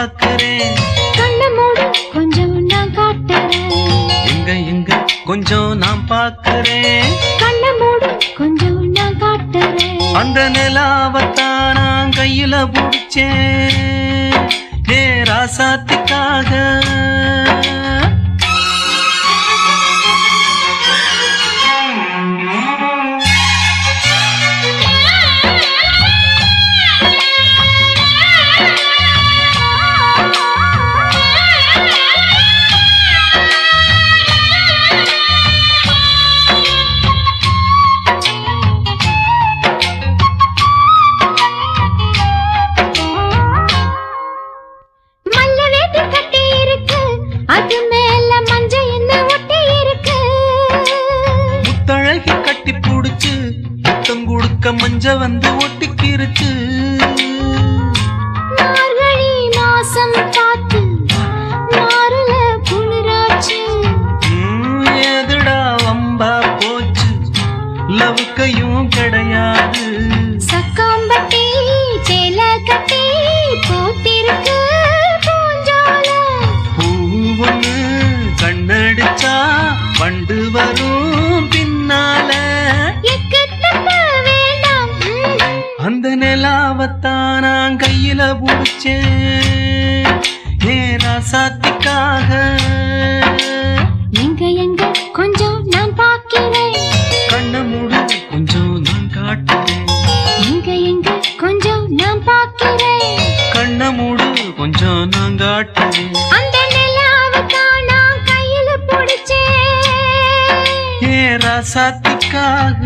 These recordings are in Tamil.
பாக்குறேன். கண்ண மூடு கொஞ்சம் நான் காட்டுறேன். எங்க எங்க கொஞ்சம் நான் பாக்குறேன். கண்ண மூடு கொஞ்சம் நான் காட்டுறேன். அந்த நிலாவத்தான் நான் கையில புடிச்சேன். ஏ ராசாத்திக்காக அது மேல மஞ்ச என்ன ஒட்டி இருக்கு. முத்தழகி கட்டி புடிச்சு முத்தம் கொடுக்க மஞ்ச வந்து ஒட்டிக்கிருச்சு. மார்கழி மாசம் பார்த்து மாறுல குளிராச்சு. எதுடா வம்பா போச்சு லவுக்கையும் கிடையாது. சக்காம்பட்டி சேல கட்டி போட்டிருக்கு. கண்ணடிச்சா வண்டு வரும் பின்னால. அந்த நிலாவத்தான் நான் கையில புடிச்சேன். ஏ ராசாத்திக்காக எங்க எங்க கொஞ்சம் நான் பாக்கிறேன். கண்ண மூடு கொஞ்சம் நான் காட்டுறேன். எங்க எங்க கொஞ்சம் நான் பாக்கிறேன். கண்ண மூடு கொஞ்சம் நான் காட்டுறேன். அந்த ஏ ராசாத்திக்காக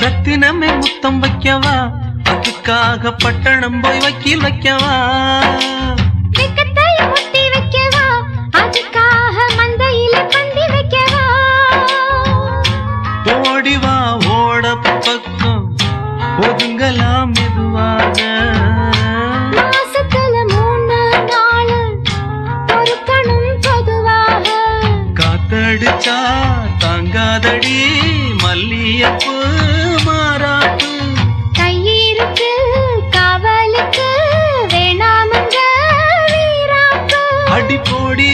ரத்தினமே முத்தம் வைக்கவா, அதுக்காக பட்டணம் போய் வக்கீல் வைக்கவா. முட்டி வைக்கவா, அதுக்காக மந்தையில பந்தி வைக்கவா. ஓடிவா ஓட பக்கம் ஒதுங்கலாம் மெதுவாக. மாசத்துல 3 நாள் பொறுக்கணும் பொதுவாக. காத்தடிச்சா தாங்காதடி மல்லியப்பு மாறாப்பு. கையிருக்கு காவலுக்கு வேணாமங்க வீராப்பு. அடி போடி